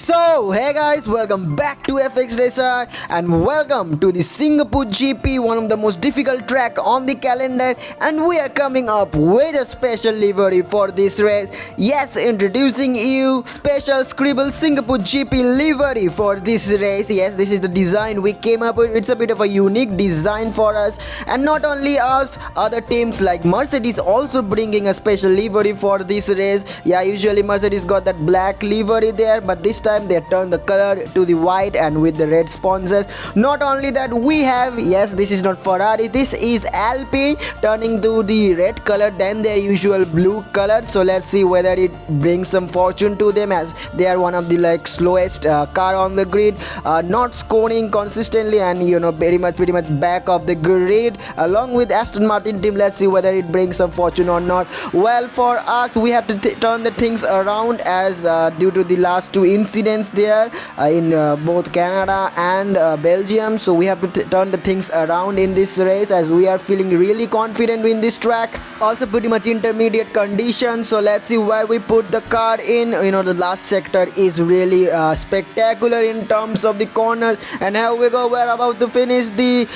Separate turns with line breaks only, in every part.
So, hey guys, welcome back to FX Racer and welcome to the Singapore GP, one of the most difficult track on the calendar, and we are coming up with a special livery for this race. Yes, introducing you special Scribble Singapore GP livery for this race. Yes, this is the design we came up with. It's a bit of a unique design for us, and not only us, other teams like Mercedes also bringing a special livery for this race. Yeah, usually Mercedes got that black livery there, but this time they turned the color to the white and with the red sponsors. Not only that, we have, yes, this is not Ferrari, this is Alpine turning to the red color than their usual blue color. So let's see whether it brings some fortune to them, as they are one of the slowest car on the grid, not scoring consistently, and pretty much back of the grid along with Aston Martin team. Let's see whether it brings some fortune or not. Well, for us, we have to turn the things around, as due to the last two incidents there in both Canada and Belgium. So we have to turn the things around in this race, as we are feeling really confident in this track. Also pretty much intermediate conditions, so let's see where we put the car in. The last sector is really spectacular in terms of the corners, and here we go, we're about to finish the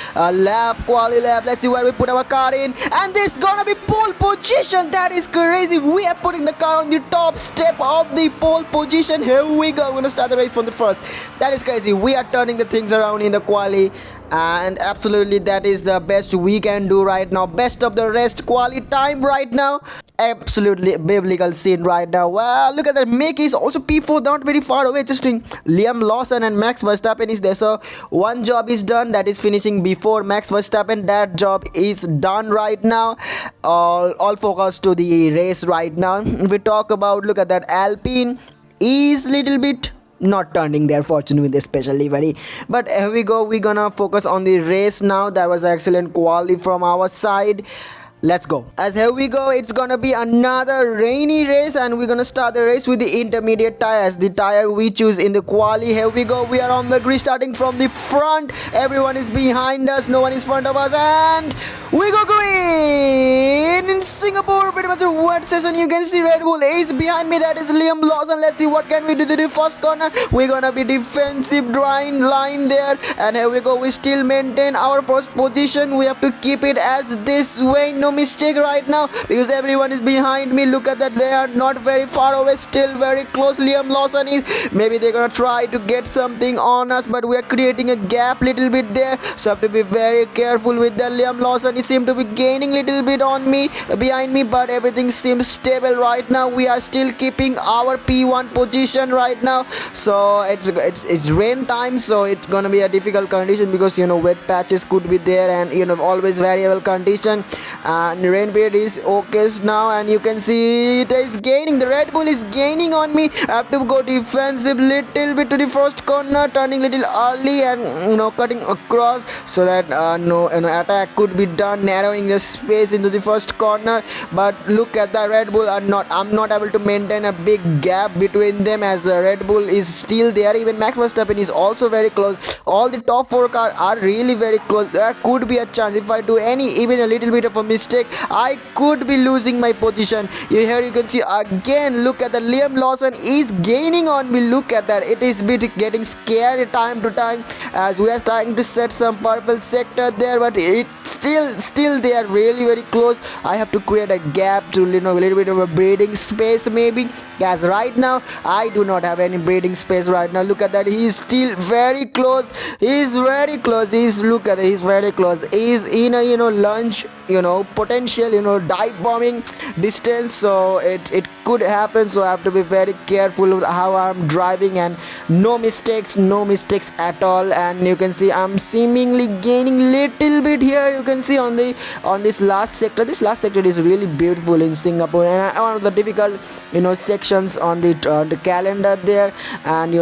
quali lap. Let's see where we put our car in, and this gonna be pole position. That is crazy. We are putting the car on the top step of the pole position. Here we go, I'm gonna start the race from the first. That is crazy. We are turning the things around in the quali, and absolutely that is the best we can do right now. Best of the rest quali time right now. Absolutely biblical scene right now. Well, look at that. Mick is also P4, not very far away. Just Liam Lawson and Max Verstappen is there. So one job is done, that is finishing before Max Verstappen. That job is done right now. All focus to the race right now. If we talk about, look at that, Alpine is little bit not turning their fortune with a special livery, but here we go, we're gonna focus on the race now. That was excellent quality from our side. Let's go. As here we go, it's gonna be another rainy race, and we're gonna start the race with the intermediate tires, the tire we choose in the quali. Here we go, we are on the grid starting from the front. Everyone is behind us, no one is front of us, and we go green in Singapore. Pretty much a wet session. You can see Red Bull is behind me, that is Liam Lawson. Let's see what can we do to the first corner. We're gonna be defensive line there, and here we go, we still maintain our first position. We have to keep it as this way. No mistake right now, because everyone is behind me. Look at that, they are not very far away, still very close. Liam Lawson is, maybe they're gonna try to get something on us, but we are creating a gap little bit there, so have to be very careful with the Liam Lawson. It seems to be gaining little bit on me, behind me, but everything seems stable right now. We are still keeping our P1 position right now. So it's rain time, so it's gonna be a difficult condition, because wet patches could be there, and always variable condition. And rain period is okay now, and you can see it is gaining. The Red Bull is gaining on me. I have to go defensive little bit to the first corner, turning little early, and cutting across, so that no attack could be done, narrowing the space into the first corner. But look at the Red Bull I'm not able to maintain a big gap between them, as the Red Bull is still there. Even Max Verstappen is also very close. All the top four cars are really very close. There could be a chance, if I do even a little bit of a mistake, I could be losing my position. Here you can see again, look at the Liam Lawson is gaining on me. Look at that, it is getting scary time to time, as we are trying to set some purple sector there, but it still they are really very close. I have to create a gap to a little bit of a breathing space maybe, as right now I do not have any breathing space right now. Look at that, he is still very close. He's very close. Look at that, he's very close. He's in a lunge potential dive bombing distance, so it could happen. So I have to be very careful with how I'm driving, and no mistakes at all. And you can see I'm seemingly gaining little bit here. You can see on this last sector. This last sector is really beautiful in Singapore, and one of the difficult sections on the calendar there, and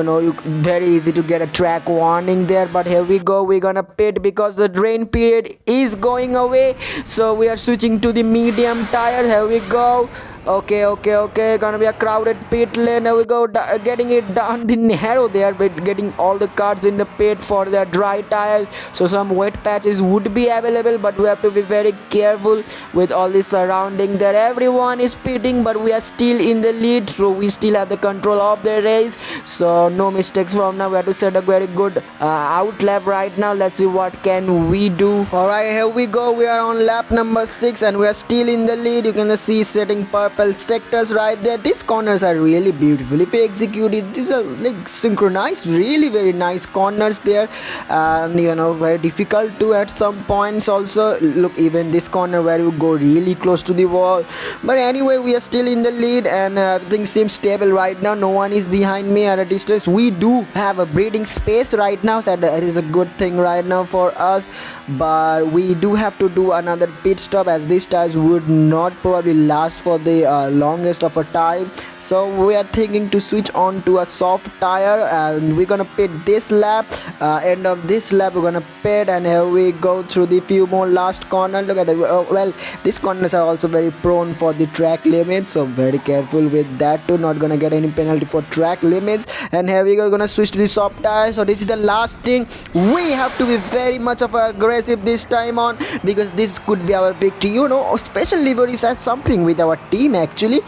very easy to get a track warning there. But here we go, we're gonna pit because the rain period is going away, so we are switching to the medium tire. Here we go. Okay. Gonna be a crowded pit lane. There we go. Getting it down the narrow there, but getting all the cars in the pit for their dry tires. So some wet patches would be available, but we have to be very careful with all this surrounding there. Everyone is pitting, but we are still in the lead, so we still have the control of the race. So no mistakes from now. We have to set a very good out lap right now. Let's see what can we do. All right, here we go. We are on lap number 6, and we are still in the lead. You can see setting purple sectors right there. These corners are really beautiful. If we execute it, these are like synchronized, really very nice corners there, and very difficult to at some points also. Look, even this corner where you go really close to the wall, but anyway, we are still in the lead, and everything seems stable right now. No one is behind me at a distance. We do have a breathing space right now, so that is a good thing right now for us, but we do have to do another pit stop, as these tires would not probably last for the longest of a time. So we are thinking to switch on to a soft tire, and we're gonna pit this lap. End of this lap we're gonna pit, and here we go through the few more last corner. Look at that. Well, these corners are also very prone for the track limits, so very careful with that too. Not gonna get any penalty for track limits. And here we go, gonna switch to the soft tire. So this is the last thing. We have to be very much of aggressive this time on, because this could be our victory. Special liveries has something with our team actually.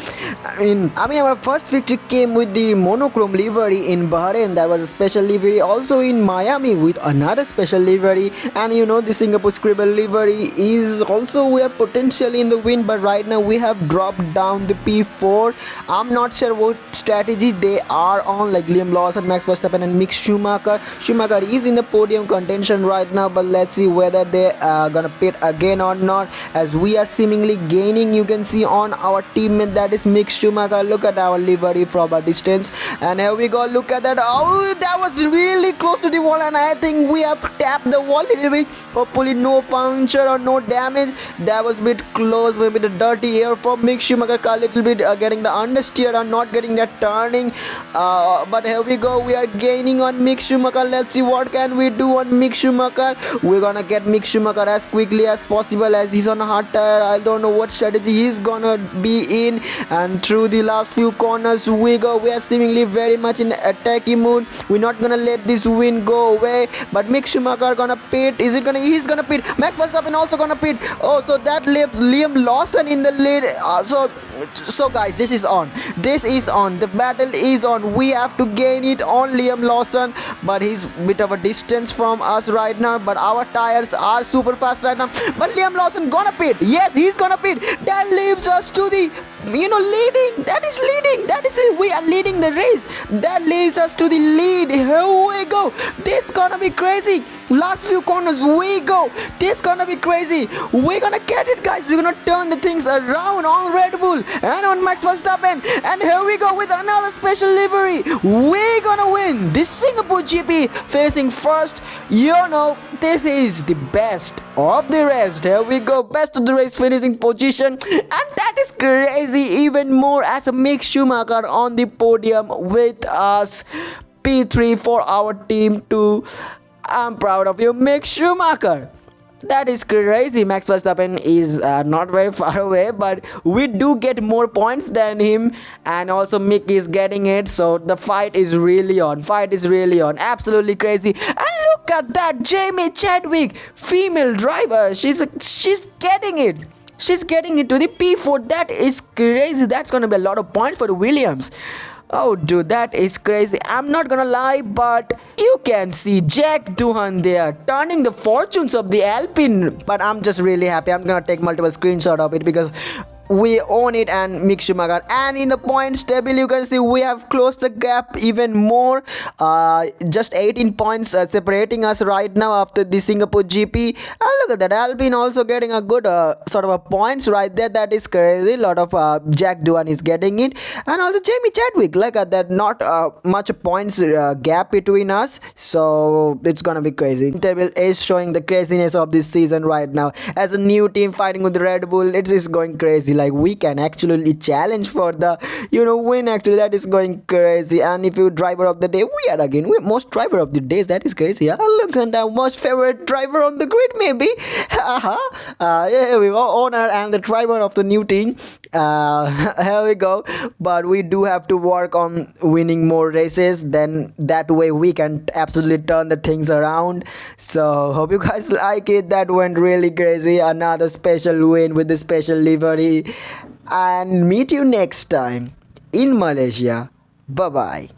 I mean our first victory came with the monochrome livery in Bahrain. That was a special livery. Also in Miami with another special livery, and the Singapore scribble livery is also, we are potentially in the win, but right now we have dropped down the P4. I'm not sure what strategy they are on, like Liam Lawson, Max Verstappen and Mick Schumacher. Schumacher is in the podium contention right now, but let's see whether they are gonna pit again or not, as we are seemingly gaining. You can see on our teammate, that is Mick Schumacher. Look at our livery from a distance, and here we go. Look at that. Oh, that was really close to the wall, and I think we have tapped the wall a little bit. Hopefully no puncture or no damage. That was a bit close, maybe the dirty air for Mick Schumacher car, a little bit getting the understeer and not getting that turning, but here we go. We are gaining on Mick Schumacher. Let's see what can we do on Mick Schumacher. We're gonna get Mick Schumacher as quickly as possible, as he's on a hard tire. I don't know what strategy he's gonna be in, and through the last few corners we go. We are seemingly very much in attacking mood. We're not gonna let this win go away, but Mick Schumacher gonna pit. He's gonna pit. Max Verstappen also gonna pit. Oh, so that leaves Liam Lawson in the lead. So guys, this is on. The battle is on. We have to gain it on Liam Lawson, but he's a bit of a distance from us right now, but our tires are super fast right now. But Liam Lawson gonna pit. Yes, he's gonna pit. That leaves us to the leading. That is it. We are leading the race. That leads us to the lead. Here we go. This gonna be crazy. Last few corners we go. This gonna be crazy. We're gonna get it, guys. We're gonna turn the things around on Red Bull and on Max Verstappen, and here we go with another special livery. We're gonna win this Singapore GP, facing first. This is the best of the rest. Here we go, best of the race finishing position, and that is crazy. Even more, as a Mick Schumacher on the podium with us. P3 for our team too. I'm proud of you, Mick Schumacher. That is crazy. Max Verstappen is not very far away, but we do get more points than him, and also Mick is getting it. So the fight is really on. Absolutely crazy. And look at that, Jamie Chadwick, female driver. She's getting it. She's getting it to the P4. That is crazy. That's gonna be a lot of points for the Williams. Oh dude, that is crazy. I'm not gonna lie, but you can see Jack Doohan there turning the fortunes of the Alpine. But I'm just really happy. I'm gonna take multiple screenshots of it, because we own it, and Mick Schumacher. And in the points table, you can see we have closed the gap even more. Just 18 points separating us right now after the Singapore GP. And look at that, Alpine also getting a good sort of a points right there. That is crazy. A lot of Jack Doohan is getting it, and also Jamie Chadwick. Look at that, not much points gap between us. So it's gonna be crazy. Table is showing the craziness of this season right now. As a new team fighting with the Red Bull, it is going crazy. like we can actually challenge for the win. Actually, that is going crazy. And if you driver of the day, we are again we most driver of the days. That is crazy. Yeah, look at the most favorite driver on the grid, maybe. Here we go, owner and the driver of the new team. Here we go. But we do have to work on winning more races, then that way we can absolutely turn the things around. So hope you guys like it. That went really crazy. Another special win with the special livery, and meet you next time in Malaysia. Bye bye.